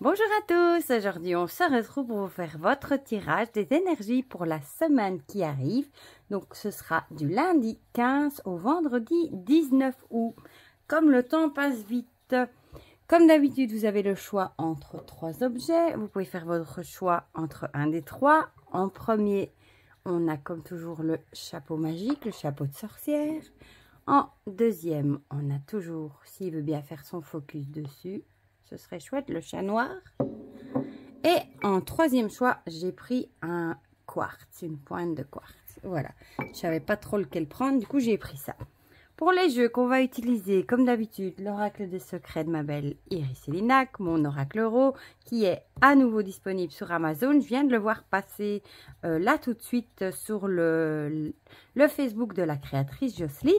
Bonjour à tous, aujourd'hui on se retrouve pour vous faire votre tirage des énergies pour la semaine qui arrive. Donc ce sera du lundi 15 au vendredi 19 août. Comme le temps passe vite, comme d'habitude vous avez le choix entre 3 objets. Vous pouvez faire votre choix entre un des 3. En premier, on a comme toujours le chapeau magique, le chapeau de sorcière. En deuxième, on a toujours, s'il veut bien faire son focus dessus, ce serait chouette, le chat noir. Et en troisième choix, j'ai pris un quartz, une pointe de quartz. Voilà, je ne savais pas trop lequel prendre, du coup j'ai pris ça. Pour les jeux qu'on va utiliser, comme d'habitude, l'oracle des secrets de ma belle Iris Elinac, mon oracle euro, qui est à nouveau disponible sur Amazon. Je viens de le voir passer là tout de suite sur le Facebook de la créatrice Jocelyne.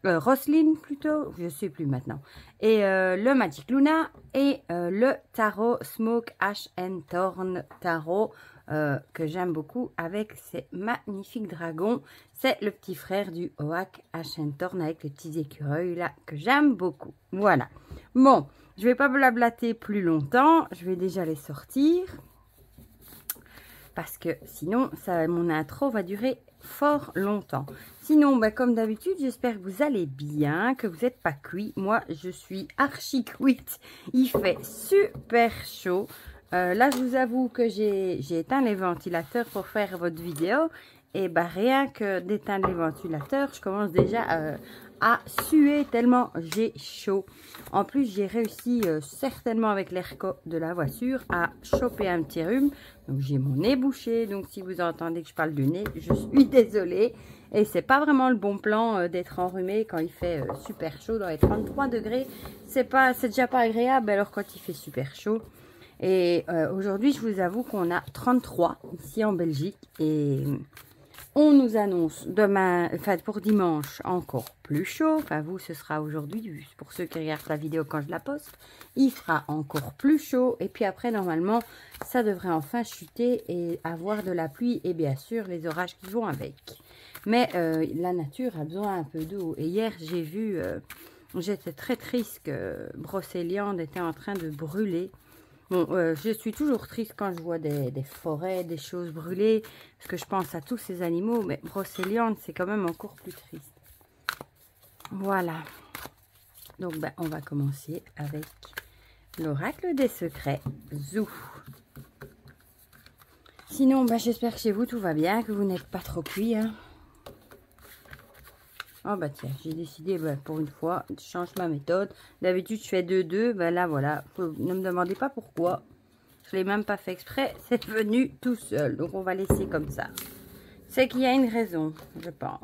Roselyne plutôt, je ne sais plus maintenant. Et le Magic Luna et le tarot Smoke Ash and Thorn Tarot que j'aime beaucoup avec ces magnifiques dragons. C'est le petit frère du Oak Ash and Thorn avec les petits écureuils là que j'aime beaucoup. Voilà. Bon, je ne vais pas blablater plus longtemps. Je vais déjà les sortir. Parce que sinon, mon intro va durer fort longtemps. Sinon, comme d'habitude, j'espère que vous allez bien, que vous n'êtes pas cuit. Moi, je suis archi cuite. Il fait super chaud. Là, je vous avoue que j'ai éteint les ventilateurs pour faire votre vidéo. Et rien que d'éteindre les ventilateurs, je commence déjà à suer tellement j'ai chaud. En plus, j'ai réussi certainement avec l'airco de la voiture à choper un petit rhume. Donc, j'ai mon nez bouché. Donc, si vous entendez que je parle du nez, je suis désolée. Et c'est pas vraiment le bon plan d'être enrhumé quand il fait super chaud dans les 33 degrés. C'est déjà pas agréable alors quand il fait super chaud. Et aujourd'hui, je vous avoue qu'on a 33 ici en Belgique. Et on nous annonce demain, enfin pour dimanche, encore plus chaud. Enfin vous, ce sera aujourd'hui, pour ceux qui regardent la vidéo quand je la poste. Il fera encore plus chaud. Et puis après, normalement, ça devrait enfin chuter et avoir de la pluie. Et bien sûr, les orages qui vont avec. Mais la nature a besoin un peu d'eau. Et hier, j'ai vu, j'étais très triste que Brocéliande était en train de brûler. Bon, je suis toujours triste quand je vois des forêts, des choses brûlées, parce que je pense à tous ces animaux, mais Brocéliande, c'est quand même encore plus triste. Voilà. Donc, on va commencer avec l'oracle des secrets, Zou. Sinon, j'espère que chez vous, tout va bien, que vous n'êtes pas trop cuit, hein. Oh tiens, j'ai décidé pour une fois, je change ma méthode. D'habitude je fais 2-2, là voilà, ne me demandez pas pourquoi. Je l'ai même pas fait exprès, c'est venu tout seul. Donc on va laisser comme ça. C'est qu'il y a une raison, je pense.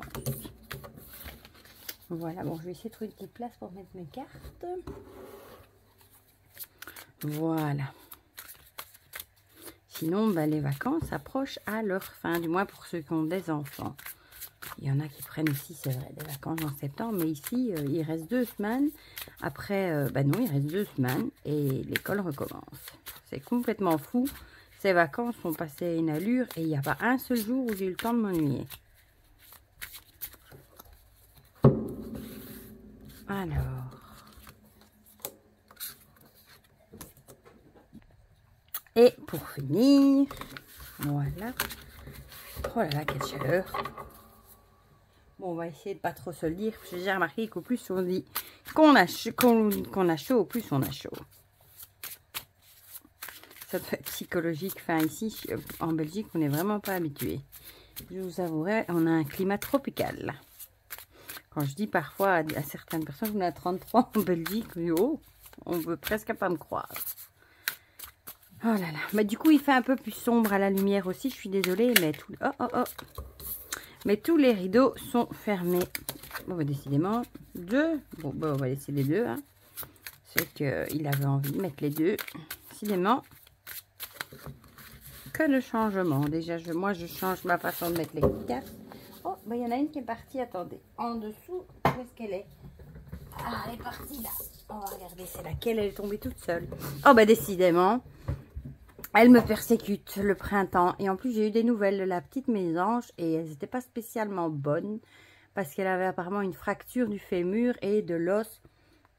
Voilà, bon je vais essayer de trouver une petite place pour mettre mes cartes. Voilà. Sinon, les vacances approchent à leur fin, du moins pour ceux qui ont des enfants. Il y en a qui prennent aussi, c'est vrai, des vacances en septembre. Mais ici, il reste 2 semaines. Après, non, il reste 2 semaines et l'école recommence. C'est complètement fou. Ces vacances sont passées à une allure et il n'y a pas un seul jour où j'ai eu le temps de m'ennuyer. Alors. Et pour finir, voilà. Oh là là, quelle chaleur. Bon, on va essayer de pas trop se le dire, parce que j'ai remarqué qu'au plus on dit qu'on a chaud, au plus on a chaud. Ça doit être psychologique. Enfin, ici, en Belgique, on n'est vraiment pas habitué. Je vous avouerai, on a un climat tropical. Quand je dis parfois à certaines personnes qu'on a 33 en Belgique, oh, on veut presque pas me croire. Oh là là. Mais du coup, il fait un peu plus sombre à la lumière aussi. Je suis désolée, mais tout... Mais tous les rideaux sont fermés. Bon, décidément, 2. Bon, on va laisser les 2. Hein. C'est qu'il avait envie de mettre les 2. Décidément, que de changement. Déjà, moi, je change ma façon de mettre les cartes. Oh, il y en a une qui est partie. Attendez. En dessous, où est-ce qu'elle est? Ah, elle est partie là. On va regarder, c'est laquelle. Elle est tombée toute seule. Oh, décidément. Elle me persécute le printemps. Et en plus, j'ai eu des nouvelles de la petite mésange. Et elles n'étaient pas spécialement bonnes. Parce qu'elle avait apparemment une fracture du fémur et de l'os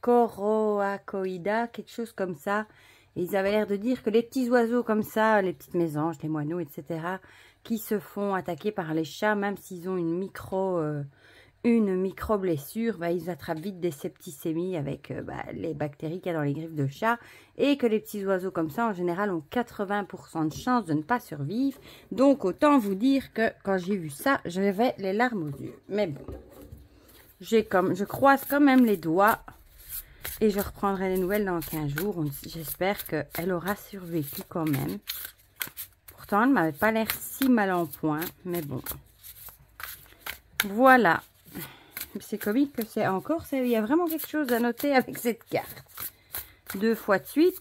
coracoïda, quelque chose comme ça. Ils avaient l'air de dire que les petits oiseaux comme ça, les petites mésanges, les moineaux, etc., qui se font attaquer par les chats, même s'ils ont une micro-blessure, bah, ils attrapent vite des septicémies avec les bactéries qu'il y a dans les griffes de chat. Et que les petits oiseaux comme ça, en général, ont 80% de chances de ne pas survivre. Donc, autant vous dire que quand j'ai vu ça, j'avais les larmes aux yeux. Mais bon, je croise quand même les doigts. Et je reprendrai les nouvelles dans 15 jours. J'espère qu'elle aura survécu quand même. Pourtant, elle ne m'avait pas l'air si mal en point. Mais bon. Voilà. C'est comique que c'est encore. Il y a vraiment quelque chose à noter avec cette carte. 2 fois de suite.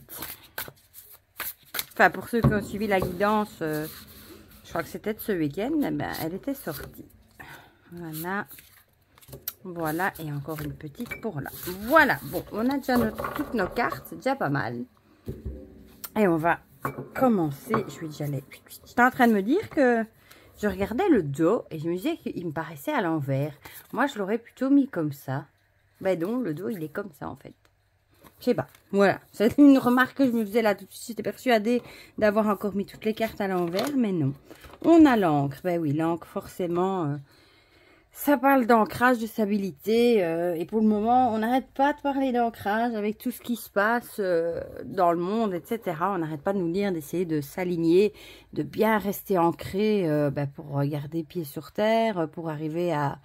Enfin, pour ceux qui ont suivi la guidance, je crois que c'était de ce week-end. Eh ben, elle était sortie. Voilà. Voilà, et encore une petite pour là. Voilà, bon, on a déjà toutes nos cartes, c'est déjà pas mal. Et on va commencer. J'étais en train de me dire que je regardais le dos et je me disais qu'il me paraissait à l'envers. Moi, je l'aurais plutôt mis comme ça. Ben non, le dos, il est comme ça en fait. Je sais pas, voilà. C'est une remarque que je me faisais là tout de suite. J'étais persuadée d'avoir encore mis toutes les cartes à l'envers, mais non. On a l'encre. Ben oui, l'encre, forcément... ça parle d'ancrage, de stabilité, et pour le moment, on n'arrête pas de parler d'ancrage avec tout ce qui se passe dans le monde, etc. On n'arrête pas de nous dire d'essayer de s'aligner, de bien rester ancré pour garder pied sur terre, pour arriver à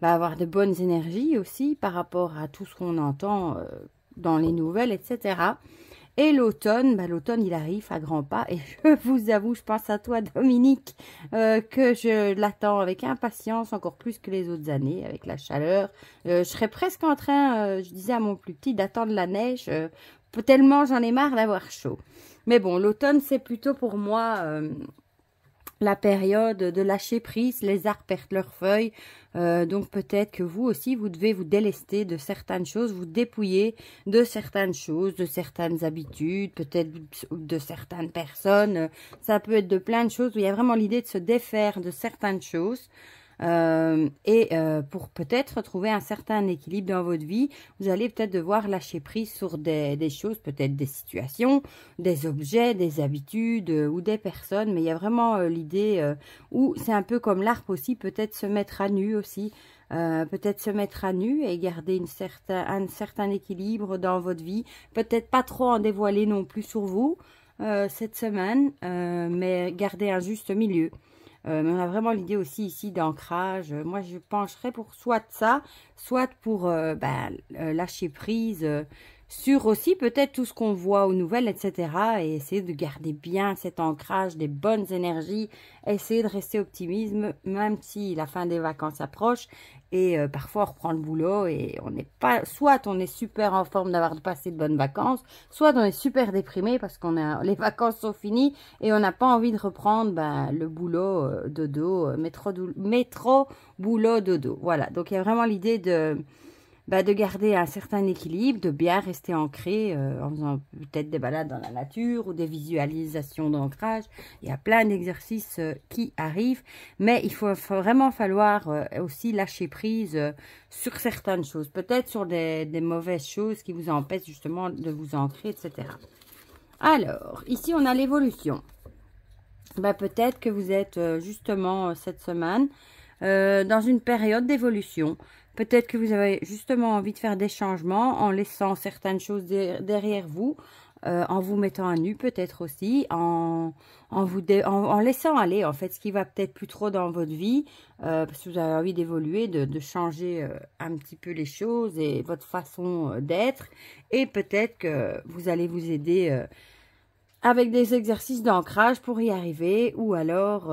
avoir de bonnes énergies aussi par rapport à tout ce qu'on entend dans les nouvelles, etc. Et l'automne, l'automne, il arrive à grands pas. Et je vous avoue, je pense à toi, Dominique, que je l'attends avec impatience, encore plus que les autres années, avec la chaleur. Je serais presque en train, je disais à mon plus petit, d'attendre la neige, tellement j'en ai marre d'avoir chaud. Mais bon, l'automne, c'est plutôt pour moi... la période de lâcher prise, les arbres perdent leurs feuilles, donc peut-être que vous aussi, vous devez vous délester de certaines choses, vous dépouiller de certaines choses, de certaines habitudes, peut-être de certaines personnes, ça peut être de plein de choses, où il y a vraiment l'idée de se défaire de certaines choses, pour peut-être retrouver un certain équilibre dans votre vie, vous allez peut-être devoir lâcher prise sur des choses, peut-être des situations, des objets, des habitudes ou des personnes, mais il y a vraiment l'idée où c'est un peu comme l'arbre aussi, peut-être se mettre à nu aussi, peut-être se mettre à nu et garder un certain équilibre dans votre vie, peut-être pas trop en dévoiler non plus sur vous cette semaine, mais garder un juste milieu. Mais on a vraiment l'idée aussi ici d'ancrage. Moi, je pencherais pour soit ça, soit pour lâcher prise sur aussi peut-être tout ce qu'on voit aux nouvelles, etc. Et essayer de garder bien cet ancrage, des bonnes énergies, essayer de rester optimiste, même si la fin des vacances approche. Et parfois, on reprend le boulot et on n'est pas... Soit on est super en forme d'avoir passé de bonnes vacances, soit on est super déprimé parce que les vacances sont finies et on n'a pas envie de reprendre le boulot dodo, métro, boulot, dodo. Voilà, donc il y a vraiment l'idée de garder un certain équilibre, de bien rester ancré en faisant peut-être des balades dans la nature ou des visualisations d'ancrage. Il y a plein d'exercices qui arrivent, mais il faut vraiment falloir aussi lâcher prise sur certaines choses, peut-être sur des mauvaises choses qui vous empêchent justement de vous ancrer, etc. Alors, ici on a l'évolution. Peut-être que vous êtes justement cette semaine dans une période d'évolution. Peut-être que vous avez justement envie de faire des changements en laissant certaines choses derrière vous, en vous mettant à nu peut-être aussi, en laissant aller en fait ce qui va peut-être plus trop dans votre vie, parce que vous avez envie d'évoluer, de changer un petit peu les choses et votre façon d'être. Et peut-être que vous allez vous aider avec des exercices d'ancrage pour y arriver, ou alors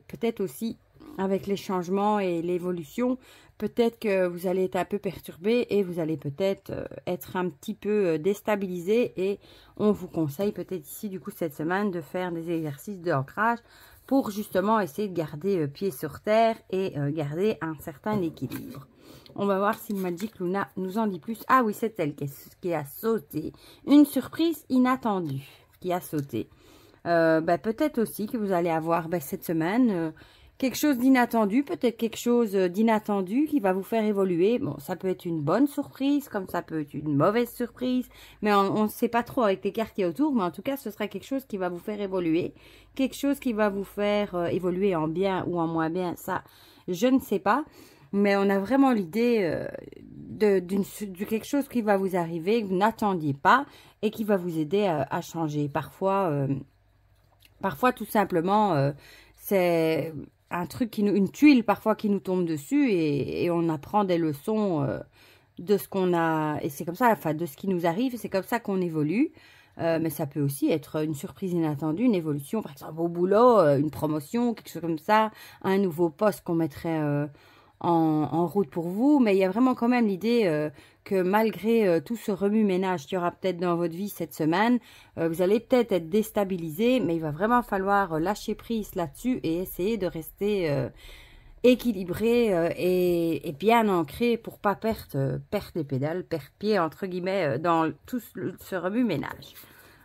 peut-être aussi avec les changements et l'évolution, peut-être que vous allez être un peu perturbé et vous allez peut-être être un petit peu déstabilisé, et on vous conseille peut-être ici du coup cette semaine de faire des exercices d'ancrage pour justement essayer de garder pied sur terre et garder un certain équilibre. On va voir si Magic Luna nous en dit plus. Ah oui, c'est elle qui a sauté. Une surprise inattendue qui a sauté. Peut-être aussi que vous allez avoir cette semaine quelque chose d'inattendu, peut-être quelque chose d'inattendu qui va vous faire évoluer. Bon, ça peut être une bonne surprise, comme ça peut être une mauvaise surprise, mais on ne sait pas trop avec les cartes qui autour, mais en tout cas, ce sera quelque chose qui va vous faire évoluer, quelque chose qui va vous faire évoluer en bien ou en moins bien, ça, je ne sais pas, mais on a vraiment l'idée de quelque chose qui va vous arriver, que vous n'attendiez pas, et qui va vous aider à changer. Parfois, tout simplement, c'est un truc une tuile parfois qui nous tombe dessus et on apprend des leçons de ce qu'on a, et c'est comme ça, enfin de ce qui nous arrive, c'est comme ça qu'on évolue. Mais ça peut aussi être une surprise inattendue, une évolution, par exemple au boulot, une promotion, quelque chose comme ça, un nouveau poste qu'on mettrait en route pour vous. Mais il y a vraiment quand même l'idée que malgré tout ce remue-ménage qu'il y aura peut-être dans votre vie cette semaine, vous allez peut-être être déstabilisé, mais il va vraiment falloir lâcher prise là-dessus et essayer de rester équilibré et bien ancré pour pas perdre les pédales, perdre pied entre guillemets dans tout ce remue-ménage.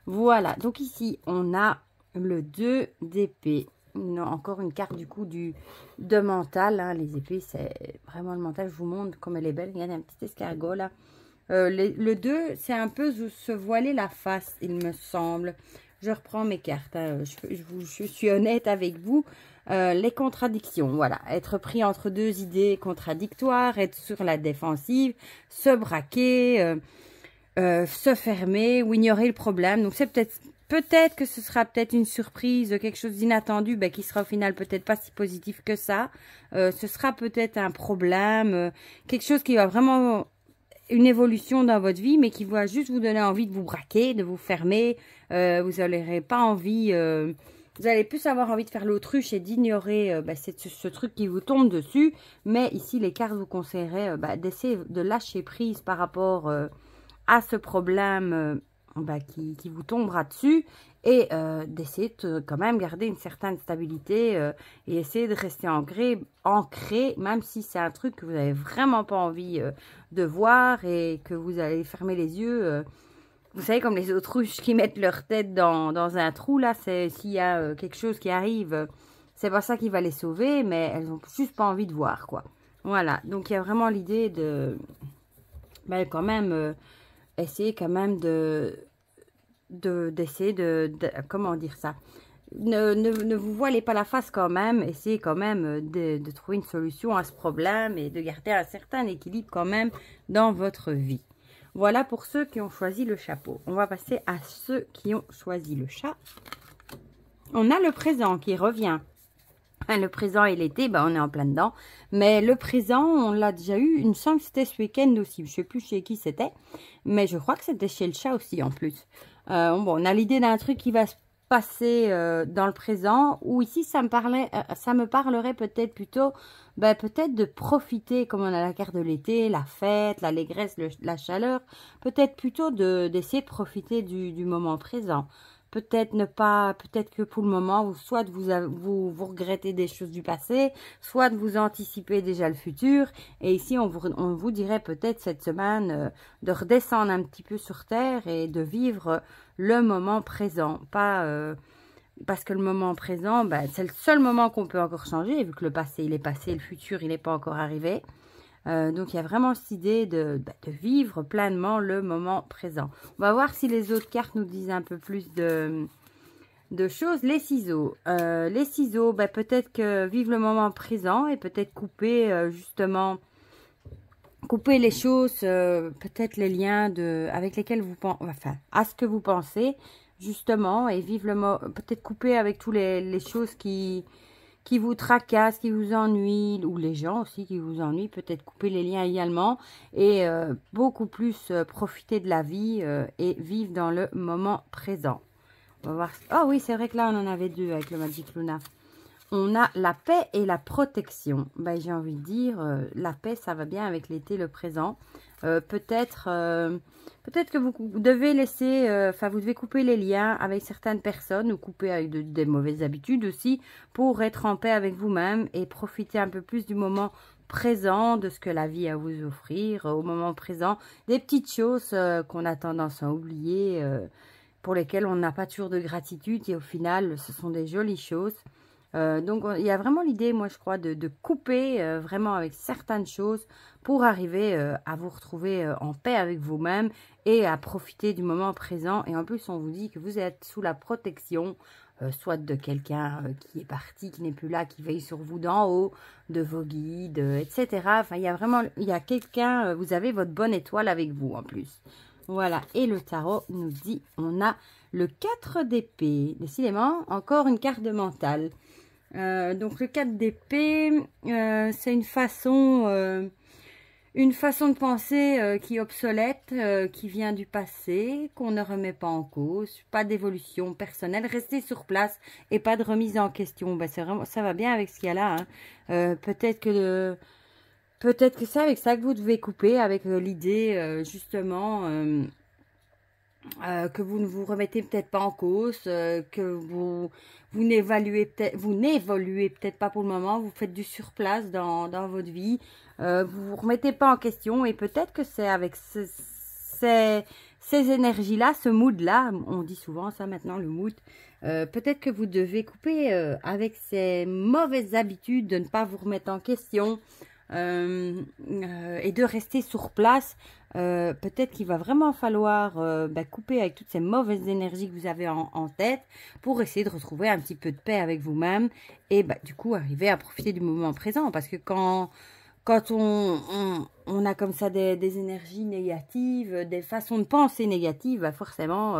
Voilà, donc ici on a le 2 d'épée. Encore une carte du coup de mental, hein. Les épées c'est vraiment le mental, je vous montre comme elle est belle. Regardez un petit escargot là. Le 2 c'est un peu se voiler la face, il me semble. Je reprends mes cartes, hein. Je suis honnête avec vous. Les contradictions, voilà, être pris entre deux idées contradictoires, être sur la défensive, se braquer, se fermer ou ignorer le problème. Donc c'est peut-être que ce sera peut-être une surprise, quelque chose d'inattendu, qui sera au final peut-être pas si positif que ça. Ce sera peut-être un problème, quelque chose qui va vraiment une évolution dans votre vie, mais qui va juste vous donner envie de vous braquer, de vous fermer. Vous n'aurez pas envie, vous allez plus avoir envie de faire l'autruche et d'ignorer ce truc qui vous tombe dessus. Mais ici, les cartes vous conseilleraient d'essayer de lâcher prise par rapport à ce problème qui vous tombera dessus et d'essayer de quand même garder une certaine stabilité et essayer de rester ancré, même si c'est un truc que vous n'avez vraiment pas envie de voir et que vous allez fermer les yeux. Vous savez, comme les autruches qui mettent leur tête dans un trou, là, c'est s'il y a quelque chose qui arrive, c'est pas ça qui va les sauver, mais elles ont juste pas envie de voir, quoi. Voilà, donc il y a vraiment l'idée de quand même essayer quand même d'essayer de comment dire ça, ne vous voilez pas la face quand même, essayez quand même de trouver une solution à ce problème et de garder un certain équilibre quand même dans votre vie. Voilà pour ceux qui ont choisi le chapeau. On va passer à ceux qui ont choisi le chat. On a le présent qui revient. Le présent et l'été, on est en plein dedans. Mais le présent, on l'a déjà eu. Il me semble que c'était ce week-end aussi. Je ne sais plus chez qui c'était. Mais je crois que c'était chez le chat aussi en plus. On a l'idée d'un truc qui va se passer dans le présent. Ou ici, ça me parlerait peut-être plutôt... peut-être de profiter, comme on a la carte de l'été, la fête, l'allégresse, la chaleur. Peut-être plutôt d'essayer de profiter du moment présent. Peut-être que pour le moment, soit vous regrettez des choses du passé, soit de vous anticiper déjà le futur. Et ici, on vous dirait peut-être cette semaine de redescendre un petit peu sur terre et de vivre le moment présent. Parce que le moment présent, c'est le seul moment qu'on peut encore changer, vu que le passé, il est passé, le futur, il n'est pas encore arrivé. Donc, il y a vraiment cette idée de vivre pleinement le moment présent. On va voir si les autres cartes nous disent un peu plus de choses. Les ciseaux. Peut-être que vivre le moment présent et peut-être couper, justement, couper les choses, peut-être les liens avec lesquels vous pensez, enfin, à ce que vous pensez, justement, et vivre le moment, peut-être couper avec toutes les choses qui vous tracassent, qui vous ennuient, ou les gens aussi qui vous ennuient, peut-être couper les liens également, et beaucoup plus profiter de la vie et vivre dans le moment présent. On va voir. Oh oui, c'est vrai que là, on en avait deux avec le Magic Luna. On a la paix et la protection. J'ai envie de dire, la paix, ça va bien avec l'été, le présent. Peut-être que vous devez laisser, vous devez couper les liens avec certaines personnes ou couper avec des mauvaises habitudes aussi pour être en paix avec vous-même et profiter un peu plus du moment présent, de ce que la vie a à vous offrir au moment présent. Des petites choses qu'on a tendance à oublier, pour lesquelles on n'a pas toujours de gratitude et au final, ce sont des jolies choses. Donc, il y a vraiment l'idée, moi, je crois, de couper vraiment avec certaines choses pour arriver à vous retrouver en paix avec vous-même et à profiter du moment présent. Et en plus, on vous dit que vous êtes sous la protection, soit de quelqu'un qui est parti, qui n'est plus là, qui veille sur vous d'en haut, de vos guides, etc. Enfin, il y a quelqu'un, vous avez votre bonne étoile avec vous en plus. Voilà, et le tarot nous dit, on a le 4 d'épée. Décidément, encore une carte de mental. Donc le 4 d'épée, c'est une façon de penser qui est obsolète, qui vient du passé, qu'on ne remet pas en cause, pas d'évolution personnelle, rester sur place et pas de remise en question. Ben, c'est vraiment, ça va bien avec ce qu'il y a là. Hein. Peut-être que c'est avec ça que vous devez couper, avec l'idée justement que vous ne vous remettez peut-être pas en cause, que vous n'évoluez peut-être pas pour le moment, vous faites du surplace dans votre vie, vous vous remettez pas en question et peut-être que c'est avec ces énergies-là, ce mood-là, on dit souvent ça maintenant, le mood, peut-être que vous devez couper avec ces mauvaises habitudes de ne pas vous remettre en question, et de rester sur place. Peut-être qu'il va vraiment falloir couper avec toutes ces mauvaises énergies que vous avez en tête pour essayer de retrouver un petit peu de paix avec vous-même et du coup arriver à profiter du moment présent, parce que quand on a comme ça des énergies négatives, des façons de penser négatives, forcément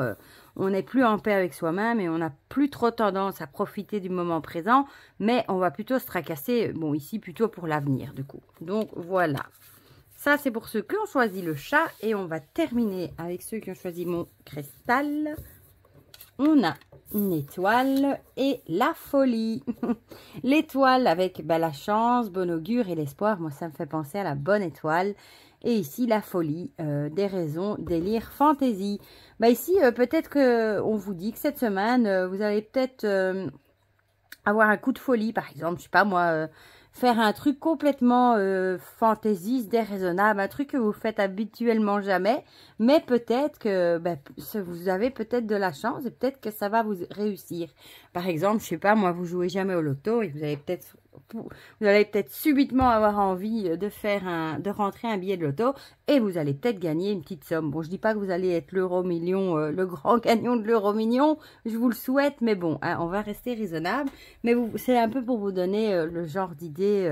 on n'est plus en paix avec soi-même et on n'a plus trop tendance à profiter du moment présent, mais on va plutôt se tracasser, bon ici plutôt pour l'avenir du coup. Donc voilà, ça c'est pour ceux qui ont choisi le chat et on va terminer avec ceux qui ont choisi mon cristal. On a une étoile et la folie. L'étoile avec la chance, bon augure et l'espoir. Moi, ça me fait penser à la bonne étoile. Et ici, la folie, des raisons, délire, fantaisie. Ici, peut-être qu'on vous dit que cette semaine, vous allez peut-être avoir un coup de folie, par exemple. Je sais pas moi, faire un truc complètement fantaisiste, déraisonnable, un truc que vous faites habituellement jamais, mais peut-être que vous avez peut-être de la chance et peut-être que ça va vous réussir. Par exemple, je sais pas, moi, vous jouez jamais au loto et vous allez peut-être subitement avoir envie de rentrer un billet de loto et vous allez peut-être gagner une petite somme. Bon, je dis pas que vous allez être l'euro-million, le grand gagnant de l'euro-million, je vous le souhaite, mais bon, hein, on va rester raisonnable. Mais c'est un peu pour vous donner le genre d'idée.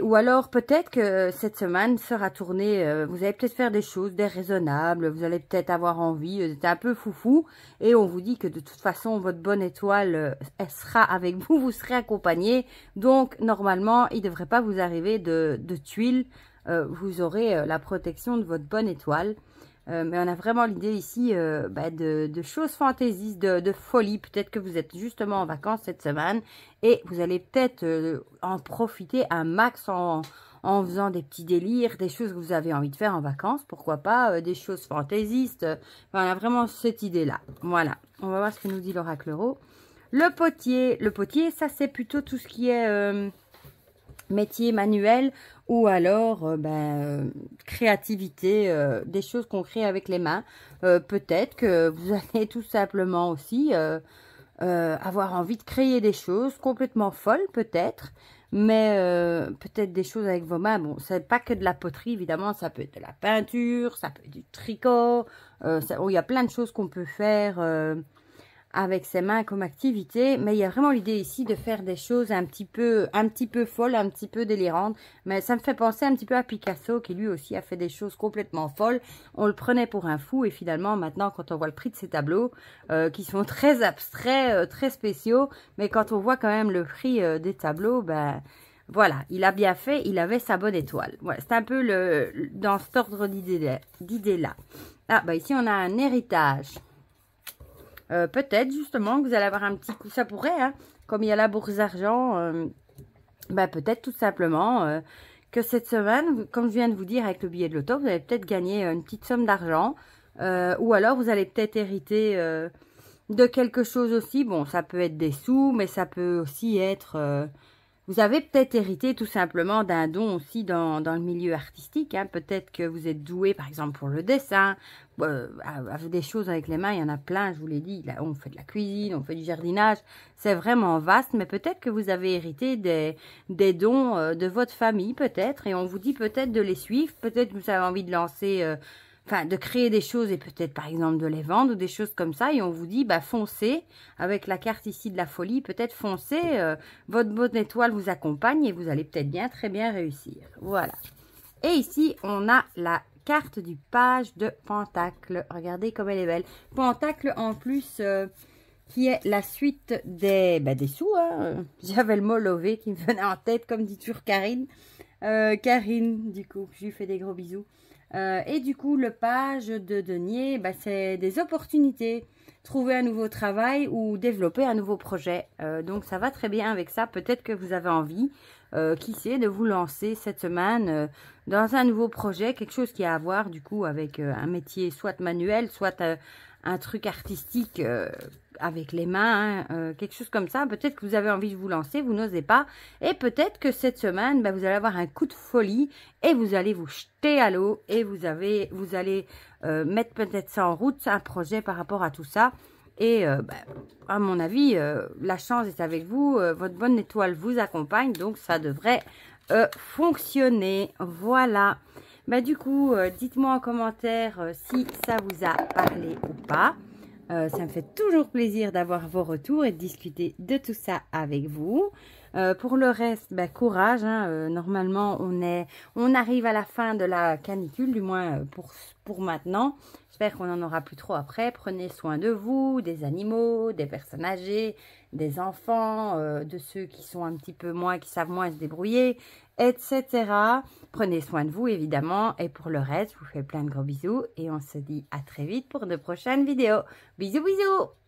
Ou alors peut-être que cette semaine sera tournée, vous allez peut-être faire des choses déraisonnables, vous allez peut-être avoir envie d'être un peu foufou, et on vous dit que de toute façon votre bonne étoile, elle sera avec vous, vous serez accompagné, donc normalement il ne devrait pas vous arriver de tuiles, vous aurez la protection de votre bonne étoile. Mais on a vraiment l'idée ici de choses fantaisistes, de folie. Peut-être que vous êtes justement en vacances cette semaine et vous allez peut-être en profiter un max en faisant des petits délires, des choses que vous avez envie de faire en vacances. Pourquoi pas des choses fantaisistes. On a vraiment cette idée-là. Voilà, on va voir ce que nous dit l'oracle Euro. Le potier, ça c'est plutôt tout ce qui est métier manuel ou alors créativité, des choses qu'on crée avec les mains. Peut-être que vous allez tout simplement aussi avoir envie de créer des choses complètement folles peut-être, mais peut-être des choses avec vos mains. Bon, c'est pas que de la poterie évidemment, ça peut être de la peinture, ça peut être du tricot, il y a plein de choses qu'on peut faire avec ses mains comme activité, mais il y a vraiment l'idée ici de faire des choses un petit peu folles, un petit peu délirantes, mais ça me fait penser un petit peu à Picasso qui lui aussi a fait des choses complètement folles. On le prenait pour un fou et finalement maintenant quand on voit le prix de ces tableaux qui sont très abstraits, très spéciaux, mais quand on voit quand même le prix des tableaux, voilà, il a bien fait, il avait sa bonne étoile. Ouais, c'est un peu dans cet ordre d'idée-là. Ah, ici on a un héritage. Peut-être justement que vous allez avoir un petit coup, ça pourrait, hein, comme il y a la bourse d'argent, peut-être tout simplement que cette semaine, comme je viens de vous dire avec le billet de loto, vous allez peut-être gagner une petite somme d'argent, ou alors vous allez peut-être hériter de quelque chose aussi. Bon, ça peut être des sous, mais ça peut aussi être... vous avez peut-être hérité tout simplement d'un don aussi dans le milieu artistique. Hein. Peut-être que vous êtes doué, par exemple, pour le dessin, avec des choses avec les mains, il y en a plein, je vous l'ai dit. Là, on fait de la cuisine, on fait du jardinage. C'est vraiment vaste, mais peut-être que vous avez hérité des dons de votre famille, peut-être. Et on vous dit peut-être de les suivre. Peut-être que vous avez envie de lancer, de créer des choses et peut-être, par exemple, de les vendre ou des choses comme ça. Et on vous dit, bah, foncez. Avec la carte ici de la folie, peut-être foncez. Votre bonne étoile vous accompagne et vous allez peut-être bien, très bien réussir. Voilà. Et ici, on a la carte du page de Pentacle. Regardez comme elle est belle. Pentacle en plus, qui est la suite des sous. Hein. J'avais le mot lové qui me venait en tête, comme dit toujours Karine. Karine, du coup, je lui fais des gros bisous. Et du coup, le page de denier, c'est des opportunités. Trouver un nouveau travail ou développer un nouveau projet. Donc, ça va très bien avec ça. Peut-être que vous avez envie, qui sait, de vous lancer cette semaine dans un nouveau projet. Quelque chose qui a à voir, du coup, avec un métier soit manuel, soit un truc artistique avec les mains, hein, quelque chose comme ça. Peut-être que vous avez envie de vous lancer, vous n'osez pas. Et peut-être que cette semaine, vous allez avoir un coup de folie et vous allez vous jeter à l'eau et vous allez mettre peut-être ça en route, un projet par rapport à tout ça. Et à mon avis, la chance est avec vous, votre bonne étoile vous accompagne, donc ça devrait fonctionner. Voilà. Du coup, dites-moi en commentaire si ça vous a parlé ou pas. Ça me fait toujours plaisir d'avoir vos retours et de discuter de tout ça avec vous. Pour le reste, courage. Hein, normalement, on arrive à la fin de la canicule, du moins pour maintenant. J'espère qu'on n'en aura plus trop après. Prenez soin de vous, des animaux, des personnes âgées, des enfants, de ceux qui sont un petit peu moins, qui savent moins se débrouiller, etc. Prenez soin de vous, évidemment. Et pour le reste, je vous fais plein de gros bisous. Et on se dit à très vite pour de prochaines vidéos. Bisous, bisous!